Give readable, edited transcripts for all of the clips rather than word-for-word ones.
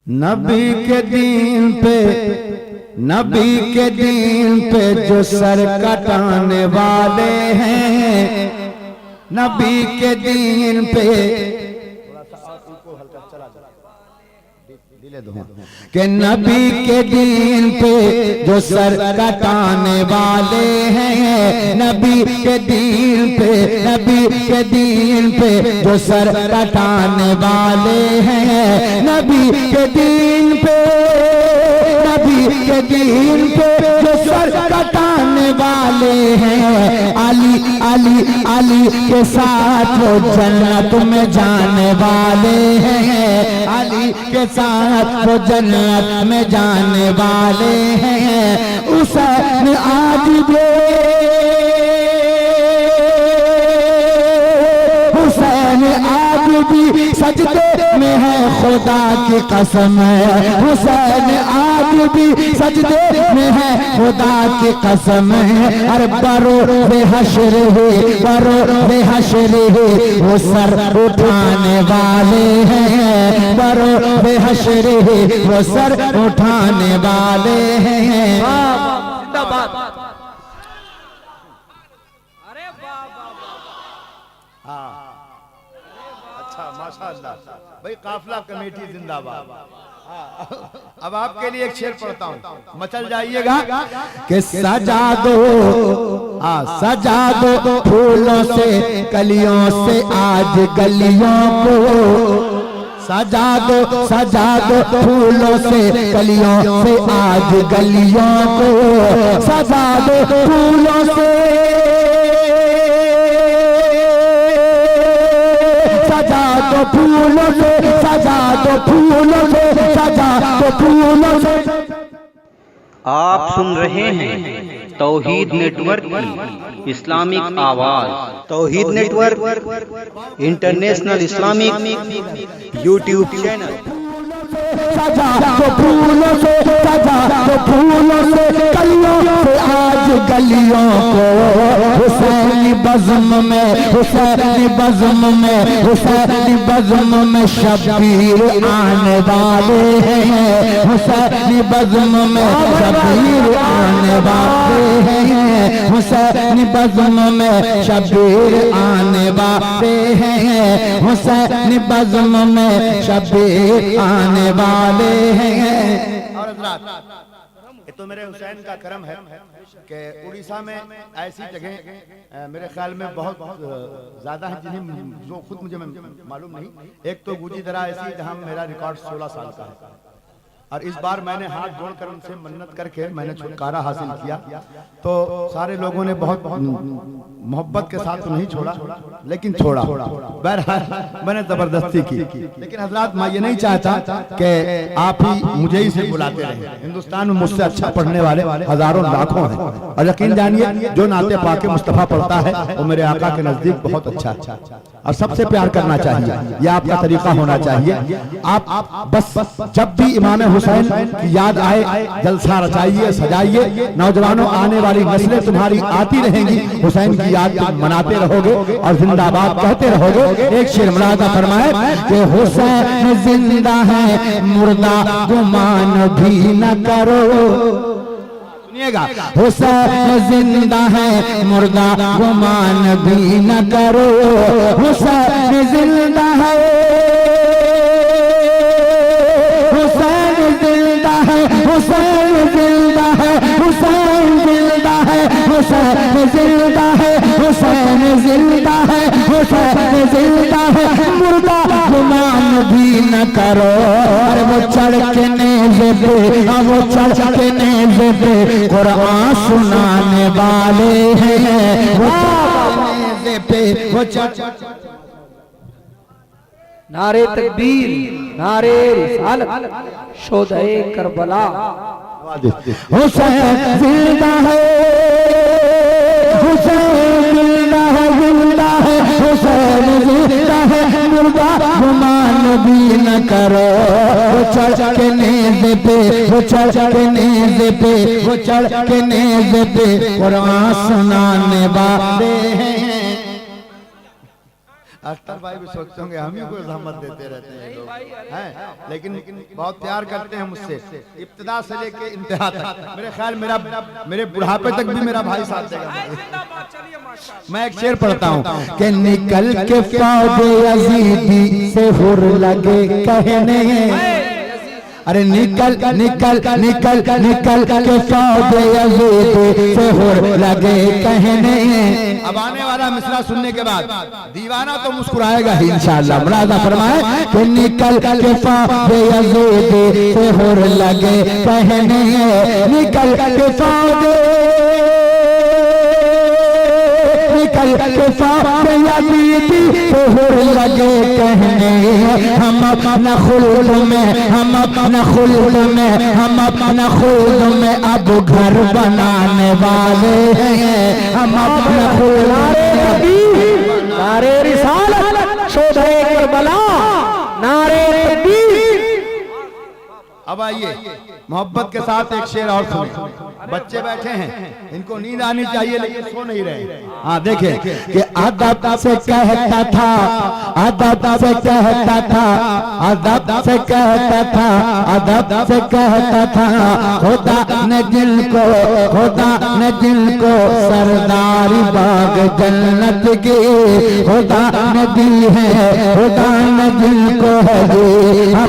नबी के दीन पे, नबी के दीन पे जो सर कटाने वाले हैं, नबी के दीन पे कि नबी के दीन पे जो सर कटाने वाले हैं, नबी के दीन पे, नबी के दीन पे जो सर कटाने वाले हैं, नबी के दीन पे, नबी के दीन पे जो सर कटाने वाले हैं, अली अली अली के साथ वो जन्नत में जाने वाले हैं, अली के साथ वो जन्नत में जाने वाले हैं। हुसैन आज भी, हुसैन आज भी सजदे में है, खुदा की कसम है, हुसैन आज भी सजदे में है, खुदा की कसम है। अरे बरो बेहशर है, बरो बेहशर है, वो सर उठाने वाले हैं, बरो बेहशर है, वो सर उठाने वाले हैं। माशाअल्लाह भाई, काफिला कमेटी जिंदाबाद। अब आपके लिए एक शेर पढ़ता हूँ, मचल जाइएगा कि सजा दो, सजा दो फूलों से कलियों से आज गलियों को, सजा दो, सजा दो फूलों से कलियों से आज गलियों को, सजा दो फूलों से, सजा दो फूलों से, सजा दो फूलों से, सजा दो फूलों से। आप सुन रहे हैं तौहीद नेटवर्क की इस्लामिक आवाज। Tauheed network international Islamic YouTube channel. सजा दो फूलों से, सजा दो फूलों से कलियों से आज गलियों को, हुसैनी बज़्म में, हुसैनी बज़्म में, हुसैनी बज़्म में शब्बीर आने वाले हैं, हुसैनी बज़्म में शब्बीर आने वाले हैं, हुसैनी बज़्म में शब्बीर आने वाले हैं, हुसैनी बज़्म में शब्बीर आने वाले हैं। और ये तो मेरे हुसैन का करम है कि उड़ीसा में ऐसी जगह मेरे ख्याल में बहुत ज्यादा है जिन्हें जो खुद मुझे मालूम नहीं। एक तो गुजीदरा ऐसी जहां मेरा रिकॉर्ड 16 साल का है, और इस बार मैंने हाथ जोड़कर उनसे मन्नत करके मैंने छुटकारा हासिल किया, तो सारे लोगों ने बहुत मोहब्बत के साथ तो नहीं छोड़ा, लेकिन छोड़ा। बहरहाल मैंने जबरदस्ती की, लेकिन हजरात मैं ये नहीं चाहता कि आप ही मुझे ही से बुलाते रहे। हिंदुस्तान में मुझसे अच्छा पढ़ने वाले हजारों लाखों हैं, और यकीन जानिए जो नाते पाके मुस्तफा पढ़ता है वो मेरे आका के नजदीक बहुत अच्छा, और सबसे प्यार करना चाहिए, ये आपका तरीका होना चाहिए। आप बस जब भी इमाम हुसैन की याद आए जलसा रचाइए, सजाइए। नौजवानों, आने वाली नस्लें तुम्हारी आती रहेंगी, हुसैन की याद तुम मनाते रहोगे और जिंदाबाद कहते रहोगे। एक शेर मुलाजा फरमाए कि हुसैन जिंदा है मुर्दा गुमान भी न करो, सुनिएगा, हुसैन जिंदा है मुर्दा गुमान भी न करो, हुसैन जिंदा है, हुसैन जिंदा है, हुसैन जिंदा है, हुसैन जिंदा है, हुसैन जिंदा है, हुसैन जिंदा है, हुसैन जिंदा है, मुर्दा गुमान भी न करो। अरे वो चढ़ के नेज़े पे, वो चढ़ के नेज़े पे कुरान सुनाने वाले हैं, वो नेज़े पे वो चढ़। नारे तकबीर, नारे रिसालत, शोधे करबला। हुसैन जिंदा है, हुसैन जिंदा है, जिंदा है, हुसैन जिंदा है, मुर्दा गुमान भी न करो। वो चढ़ के नेज़े पे, वो चढ़ के नेज़े पे, वो चढ़ के नेज़े पे कुरान सुनाने वाले हैं। अख्तर भाई भी सोचते होंगे हम ही को जहमत देते रहते हैं लोग, हैं, लेकिन बहुत प्यार करते हैं मुझसे, इब्तिदा से लेके इंतहा तक। मेरे ख्याल मेरे बुढ़ापे तक भी मेरा भाई साथ देगा। मैं एक शेर पढ़ता हूँ कि निकल के फौज यजीदी से हुर लगे कहने, अरे निकल निकल निकल निकल के फौज यजीदी से हुर लगे कहने। अब आने वाला मिसरा सुनने के बाद दीवाना तो मुस्कुराएगा ही इंशाअल्लाह। मुरादा फरमाए कि निकल के फौज यजीदी से हुर लगे कहने, निकल के फौज निकल के फौज यजीदी से हुर लगे कहने। हम अपना खुल्द में हम अपना खुल्द में हम अपना खुल्द में अब घर बनाने वाले हैं। हम अपना खुल्द नारे रिसालत शोधे करबला, नारे तकबीर। अब आइए मोहब्बत के साथ एक शेर और सुने। बच्चे बैठे हैं, इनको नींद आनी चाहिए लेकिन सो नहीं रहे। हाँ देखे कि अदब से कहता था, अदब से कहता था, अदब से कहता था, अदब से कहता था, खुदा ने दिल को, खुदा ने दिल को सरदारी बाग जन्नत की खुदा ने दी है, खुदा ने दिल को है,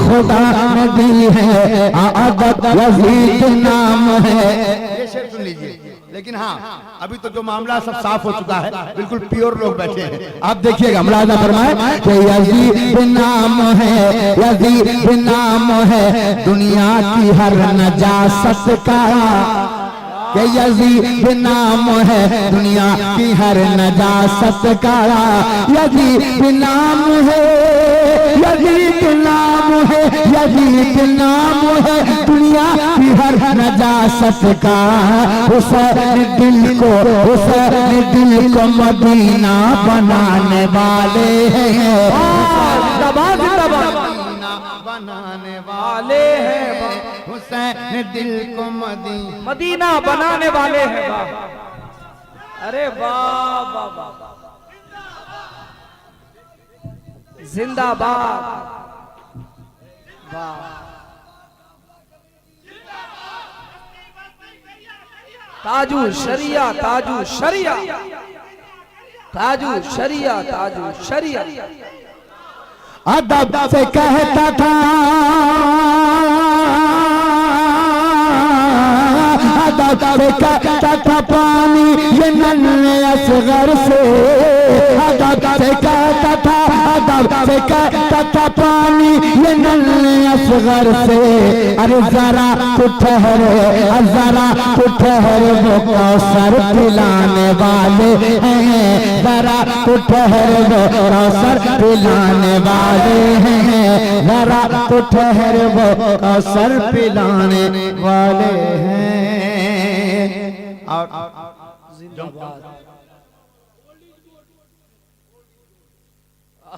खुदा ने दी है, अदब यजीद नाम है। ये शेर सुन लीजिए। लेकिन हाँ, अभी तो जो मामला सब साफ हो चुका है, बिल्कुल प्योर लोग बैठे हैं। आप देखिएगा, मुलाजा फरमाए कि यजीद नाम है, यजीद नाम है दुनिया की हर नजासत का, कि यजीद नाम है दुनिया की हर नजासत का, यजीद नाम है, यजीद नाम है, यजीद नाम है दुनिया की हर नजासत का। हुसैन दिल को, हुसैन दिल को मदीना बनाने वाले हैं, बनाने वाले हैं, हुसैन दिल को मदीना बनाने वाले हैं। अरे वाह वाह वाह, जिंदाबाद, वाह। ताजू शरिया, ताजू शरिया, ताजू शरिया, ताजू शरिया। अदब से कहता था, अदब से कहता था पानी ये नन्हे असगर से, अदब से कहता था, अदब से कहता था पानी ये नन्हे असगर से। अरे जरा कुछ ठहरे, जरा कुछ ठहरे वो कौसर पिलाने वाले हैं, जरा कुछ ठहरे वो कौसर पिलाने वाले हैं, जरा कुछ ठहरे वो कौसर पिलाने वाले हैं। और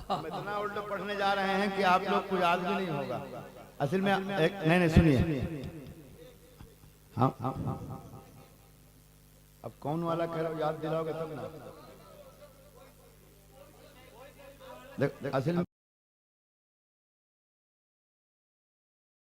हम इतना उल्टा पढ़ने जा रहे हैं कि आप लोग को याद भी नहीं होगा। असल में एक नहीं सुनिए, हाँ अब कौन वाला कह रहा हो, याद दिलाओगे तब ना। असल में